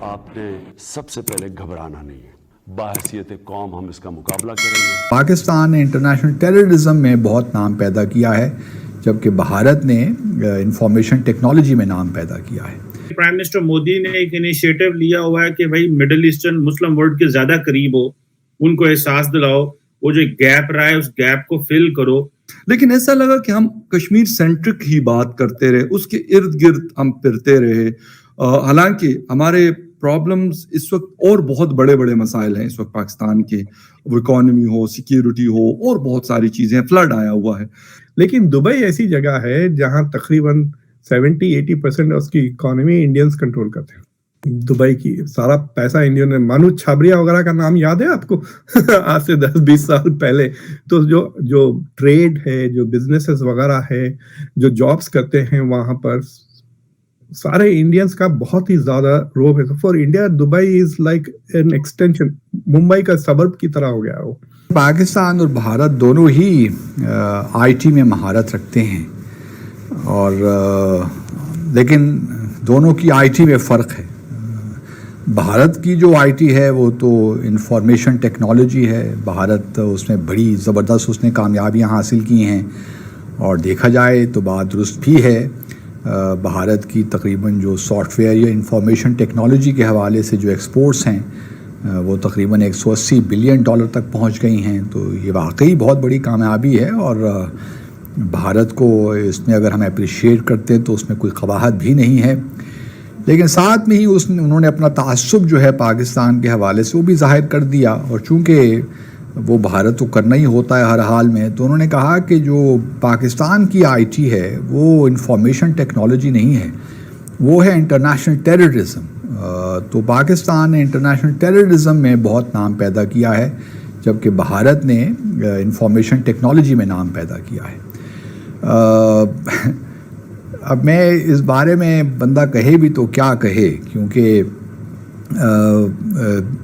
आपने सबसे पहले घबराना नहीं है। बाहसियत कौम हम इसका मुकाबला करेंगे। पाकिस्तान ने इंटरनेशनल टेररिज्म में बहुत नाम पैदा किया है, जबकि भारत ने इंफॉर्मेशन टेक्नोलॉजी में नाम पैदा किया है। प्राइम मिनिस्टर मोदी ने एक इनिशिएटिव लिया हुआ है कि भाई मिडिल ईस्टर्न मुस्लिम वर्ल्ड के ज्यादा करीब हो, उनको एहसास दिलाओ, वो जो गैप रहा है उस गैप को फिल करो। लेकिन ऐसा लगा कि हम कश्मीर सेंट्रिक ही बात करते रहे, उसके इर्द गिर्द हम फिरते रहे। हालांकि हमारे प्रॉब्लम्स इस वक्त और बहुत बड़े बड़े मसाइल हैं इस वक्त पाकिस्तान के, वो इकोनॉमी हो, सिक्योरिटी हो, और बहुत सारी चीजें, फ्लड आया हुआ है। लेकिन दुबई ऐसी जगह है जहां तकरीबन 70-80% उसकी इकोनॉमी इंडियंस कंट्रोल करते हैं। दुबई की सारा पैसा इंडियन ने, मानू छाबरिया वगैरह का नाम याद है आपको? आज से 10-20 साल पहले तो जो ट्रेड है, जो बिजनेसेस वगैरह है, जो जॉब्स करते हैं वहां पर, सारे इंडियंस का बहुत ही ज्यादा रोब है। For India Dubai is like an extension, Mumbai का सबर्ब की तरह हो गया वो। पाकिस्तान और भारत दोनों ही आईटी में महारत रखते हैं, और लेकिन दोनों की आईटी में फ़र्क है। भारत की जो आईटी है वो तो इंफॉर्मेशन टेक्नोलॉजी है। भारत उसमें बड़ी ज़बरदस्त उसने कामयाबियां हासिल की हैं, और देखा जाए तो बात दुरुस्त भी है। भारत की तकरीबन जो सॉफ्टवेयर या इंफॉर्मेशन टेक्नोलॉजी के हवाले से जो एक्सपोर्ट्स हैं वो तकरीबन $180 बिलियन तक पहुंच गई हैं। तो ये वाकई बहुत बड़ी कामयाबी है, और भारत को इसमें अगर हम अप्रिशिएट करते हैं तो उसमें कोई कबाहत भी नहीं है। लेकिन साथ में ही उन्होंने अपना तासुब जो है पाकिस्तान के हवाले से वो भी ज़ाहिर कर दिया, और चूँकि वो भारत को करना ही होता है हर हाल में, तो उन्होंने कहा कि जो पाकिस्तान की आईटी है वो इंफॉर्मेशन टेक्नोलॉजी नहीं है, वो है इंटरनेशनल टेररिज्म। तो पाकिस्तान ने इंटरनेशनल टेररिज्म में बहुत नाम पैदा किया है, जबकि भारत ने इंफॉर्मेशन टेक्नोलॉजी में नाम पैदा किया है। अब मैं इस बारे में बंदा कहे भी तो क्या कहे, क्योंकि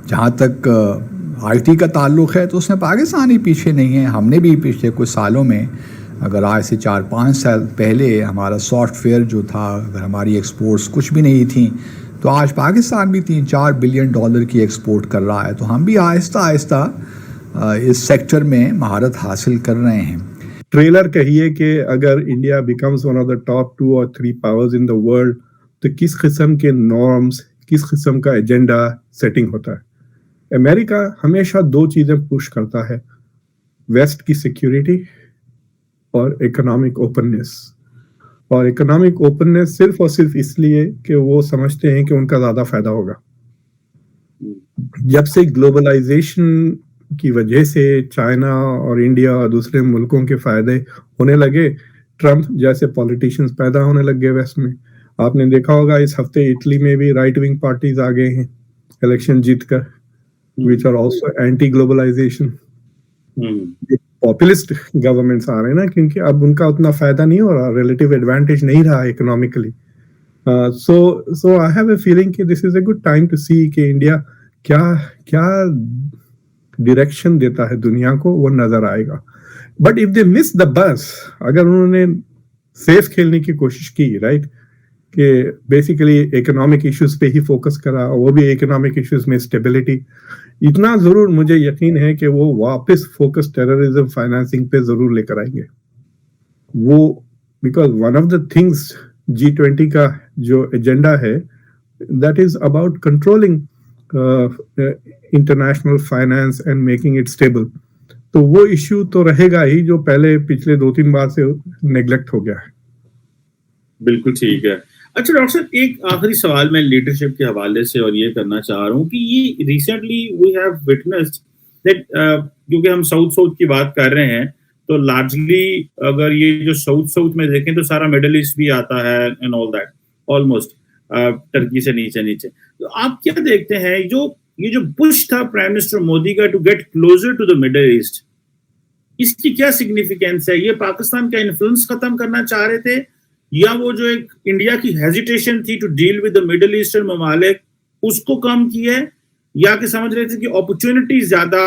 जहाँ तक आईटी का ताल्लुक़ है तो उसमें पाकिस्तान ही पीछे नहीं है। हमने भी पिछले कुछ सालों में, अगर आज से 4-5 साल पहले हमारा सॉफ्टवेयर जो था, अगर हमारी एक्सपोर्ट्स कुछ भी नहीं थी, तो आज पाकिस्तान भी $3-4 बिलियन की एक्सपोर्ट कर रहा है। तो हम भी आहिस्ता आहिस्ता इस सेक्टर में महारत हासिल कर रहे हैं। ट्रेलर कहिए कि अगर India becomes one of the top 2 और 3 पावर्स इन द वर्ल्ड, तो किस किस्म के नॉर्म्स, किस किस्म का एजेंडा सेटिंग होता है। अमेरिका हमेशा 2 चीजें पुश करता है, वेस्ट की सिक्योरिटी और इकोनॉमिक ओपननेस। और इकोनॉमिक ओपननेस सिर्फ और सिर्फ इसलिए कि वो समझते हैं कि उनका ज्यादा फायदा होगा। जब से ग्लोबलाइजेशन की वजह से चाइना और इंडिया और दूसरे मुल्कों के फायदे होने लगे, ट्रम्प जैसे पॉलिटिशियंस पैदा होने लग गए वेस्ट में। आपने देखा होगा इस हफ्ते इटली में भी राइट विंग पार्टीज आ गए हैं इलेक्शन जीतकर, which are also anti globalization. Populist governments आ रहे हैं ना, क्योंकि अब उनका उतना फायदा नहीं हो रहा, रिलेटिव एडवांटेज नहीं रहा economically. So I have a feeling कि this is a good time to see कि इंडिया क्या डायरेक्शन देता है दुनिया को, वो नजर आएगा। But if they miss the bus, अगर उन्होंने सेफ खेलने की कोशिश की, राइट, कि बेसिकली इकोनॉमिक इश्यूज पे ही फोकस करा, वो भी इकोनॉमिक इश्यूज में स्टेबिलिटी, इतना जरूर मुझे यकीन है कि वो वापस फोकस टेररिज्म फाइनेंसिंग पे जरूर लेकर आएंगे वो। Because one of the things G20 का जो एजेंडा है, that is about controlling international finance and making it stable. तो वो इश्यू तो रहेगा ही, जो पहले पिछले 2-3 बार से नेग्लेक्ट हो गया है। बिल्कुल ठीक है। अच्छा डॉक्टर साहब, एक आखिरी सवाल मैं लीडरशिप के हवाले से और ये करना चाह रहा हूँ कि ये recently we have witnessed that, क्योंकि हम साउथ की बात कर रहे हैं, तो लार्जली अगर ये जो साउथ में देखें तो सारा मिडिल ईस्ट भी आता है and all that, almost Turkey से नीचे। तो आप क्या देखते हैं, ये जो पुश था प्राइम मिनिस्टर मोदी का to get closer to the middle east, इसकी क्या सिग्निफिकेंस है? ये पाकिस्तान का इन्फ्लुएंस खत्म करना चाह रहे थे, या वो जो एक इंडिया की हेजिटेशन थी to deal with the middle eastern ममालिक उसको कम किया है, या कि समझ रहे थे कि अपॉर्चुनिटीज ज्यादा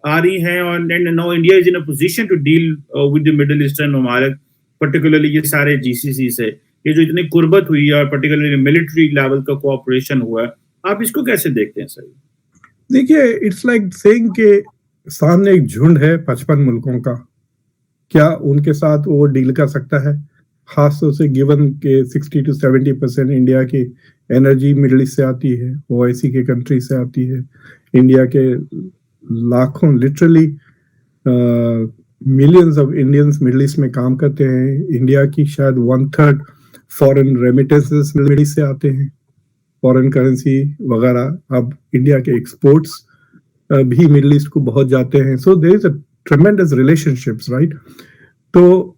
आ रही हैं और now India is in a position to deal with the middle eastern ममालिक, पर्टिकुलरली ये सारे जीसीसी से, ये जो इतनी कुर्बत हुई है और पर्टिकुलरली मिलिट्री लेवल का कोऑपरेशन हुआ है, आप इसको कैसे देखते हैं सर? देखिए, इट्स लाइक सेइंग के सामने एक झुंड है 55 मुल्कों का, क्या उनके साथ वो डील कर सकता है? खास तौर से गिवन के 60 to 70% इंडिया की एनर्जी मिडिल ईस्ट से आती है, ओआईसी के कंट्री से आती है। इंडिया के लाखों literally millions of Indians middle east में काम करते हैं। इंडिया की शायद 1/3 फॉरेन रेमिटेंसेस मिडिल ईस्ट से आते हैं, फॉरेन करेंसी वगैरह। अब इंडिया के एक्सपोर्ट्स भी मिडिल ईस्ट को बहुत जाते हैं। So there is a tremendous relationships, right? तो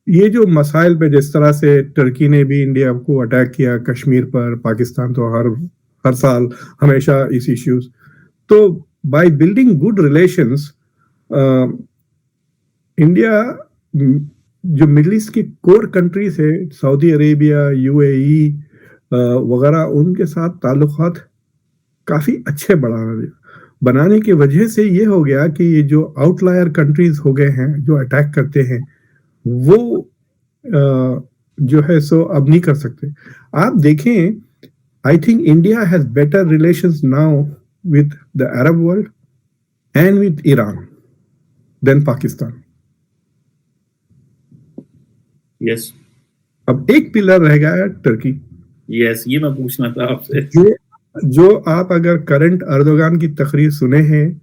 ये जो मसाइल पे जिस तरह से टर्की ने भी इंडिया को अटैक किया कश्मीर पर, पाकिस्तान तो हर साल हमेशा इस इश्यूज, तो by building good relations India जो मिडिल ईस्ट की कोर कंट्रीज है, सऊदी अरेबिया, यूएई वगैरह, उनके साथ ताल्लुकात काफी अच्छे बनाने की वजह से ये हो गया कि ये जो आउटलायर कंट्रीज हो गए हैं जो अटैक करते हैं, वो जो है सो अब नहीं कर सकते। आप देखें, I think India has better relations now with the Arab world and with Iran than Pakistan. Yes, अब एक पिलर रह गया है टर्की। यस, ये मैं पूछना था आपसे। जो आप अगर करंट अर्दोगान की तकरीर सुने हैं,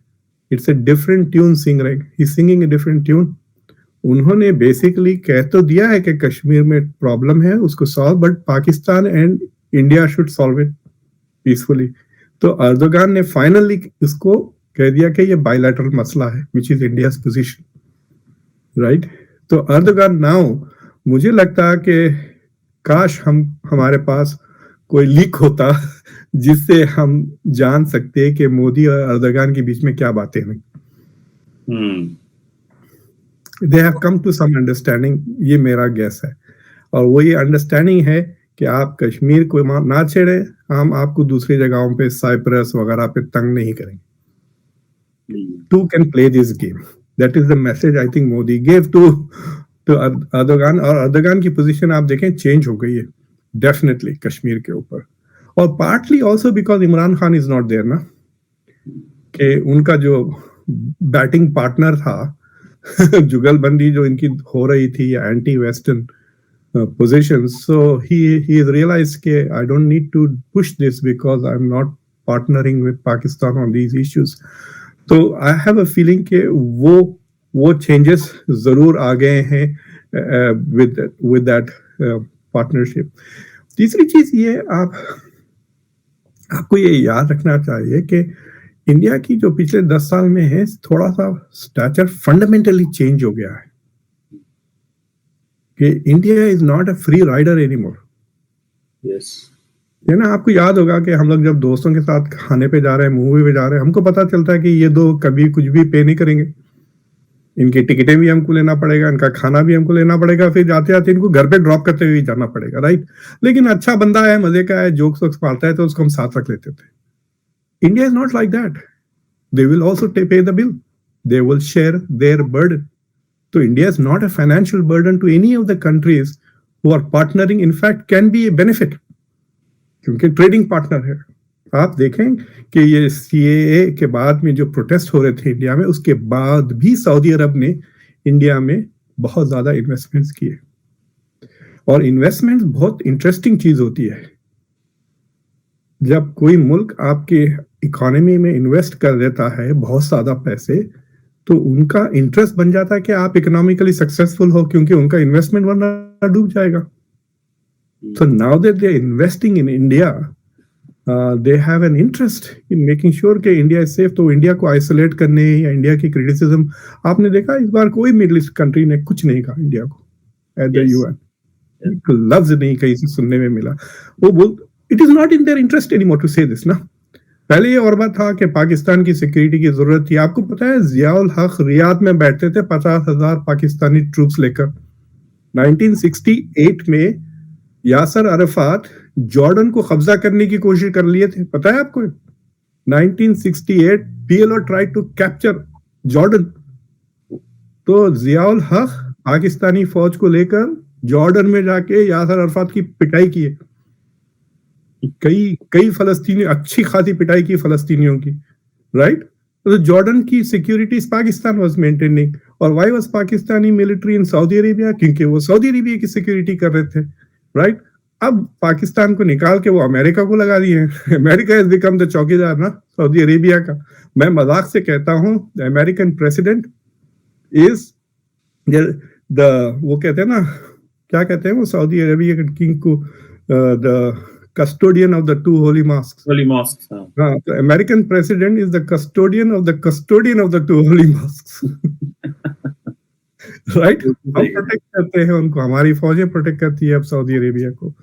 it's a different tune singing a different tune. उन्होंने बेसिकली कह तो दिया है कि कश्मीर में प्रॉब्लम है, उसको solve, but Pakistan and India should solve it peacefully. तो अर्दोगान ने फाइनली इसको कह दिया कि ये बायलैटरल मसला है, which is India's position, right? तो अर्दोगान नाउ, मुझे लगता है कि काश हमारे पास कोई लीक होता जिससे हम जान सकते हैं कि मोदी और अर्दोगान के बीच में क्या बातें हुई। They have come to some understanding, ये मेरा गैस है। और वो ये अंडरस्टैंडिंग है कि आप कश्मीर को ना छेड़े, हम आपको दूसरी जगहों पे साइप्रस वगैरह पे तंग नहीं करेंगे। Two can play this game, that is the message I think Modi gave to Erdogan. और अर्दोगान की पोजीशन आप देखें चेंज हो गई है डेफिनेटली कश्मीर के ऊपर, और partly also because Imran Khan is not there ना, कि उनका जो बैटिंग पार्टनर था जुगलबंदी जो इनकी हो रही थी, anti western positions, so he has realized ke I don't need to push this because I'm not partnering with Pakistan on these issues. So I have a feeling ke वो changes जरूर आ गए हैं with that partnership. तीसरी चीज ये आपको ये याद रखना चाहिए कि इंडिया की जो पिछले 10 साल में है, थोड़ा सा स्टैचर फंडामेंटली चेंज हो गया है कि India is not a free rider anymore. Yes, है ना? आपको याद होगा कि हम लोग जब दोस्तों के साथ खाने पे जा रहे हैं, मूवी पे जा रहे हैं, हमको पता चलता है कि ये दो कभी कुछ भी पे नहीं करेंगे, इनकी टिकटें भी हमको लेना पड़ेगा, इनका खाना भी हमको लेना पड़ेगा, फिर जाते जाते इनको घर पे ड्रॉप करते हुए जाना पड़ेगा, राइट? लेकिन अच्छा बंदा है, मजे का है, जोक्स वोक्स मारता है, तो उसको हम साथ रख लेते थे। India is not like that. They will also पे the bill, they will share their burden. So India is not a financial burden to any of the countries who are partnering. In fact, can be a benefit, क्योंकि trading partner है। आप देखें कि ये CAA के बाद में जो प्रोटेस्ट हो रहे थे इंडिया में, उसके बाद भी सऊदी अरब ने इंडिया में बहुत ज्यादा इन्वेस्टमेंट्स किए। और इन्वेस्टमेंट्स बहुत इंटरेस्टिंग चीज होती है। जब कोई मुल्क आपके इकोनॉमी में इन्वेस्ट कर देता है बहुत ज्यादा पैसे, तो उनका इंटरेस्ट बन जाता है कि आप इकोनॉमिकली सक्सेसफुल हो, क्योंकि उनका इन्वेस्टमेंट वरना डूब जाएगा। So now that they are investing in India, they have an interest in making sure कि इंडिया is safe। तो इंडिया को आइसोलेट करने या इंडिया की क्रिटिसिज्म, आपने देखा इस बार कोई मिडिल ईस्ट कंट्री ने कुछ नहीं कहा इंडिया को एट द UN, एक लफ्ज नहीं कहीं से सुनने में मिला। वो बोल, it is not in their interest anymore to say this ना। पहले ये और बात था कि पाकिस्तान की सिक्योरिटी की जरूरत थी। आपको पता है जियाउल हक रियाद में बैठते थे 50,000 पाकिस्तानी ट्रूप्स लेकर। 1968 में यासर अरफात जॉर्डन को कब्जा करने की कोशिश कर लिए थे, पता है आपको? 1968 PLO tried to capture Jordan. तो जियाउल हक पाकिस्तानी फौज को लेकर जॉर्डन में जाके यासर अरफात की पिटाई की है। कई फलस्तीनी अच्छी खासी पिटाई की फलस्तीनियों की, राइट? तो जॉर्डन की सिक्योरिटीज पाकिस्तान वाज मेंटेनिंग, और why was Pakistani military in Saudi Arabia? क्योंकि वो सऊदी अरेबिया की सिक्योरिटी कर रहे थे, राइट? अब पाकिस्तान को निकाल के वो अमेरिका को लगा दिए हैं। अमेरिका हैज बिकम द चौकीदार ना सऊदी अरेबिया का। मैं मजाक से कहता हूं the American president is the वो कहते हैं ना, क्या कहते हैं वो सऊदी अरेबिया के किंग को, the custodian of the two holy mosques. Holy mosques. The American president is the custodian of the two holy mosques. Right? हम प्रोटेक्ट करते हैं उनको, हमारी फौजें प्रोटेक्ट करती है अब सऊदी अरेबिया को।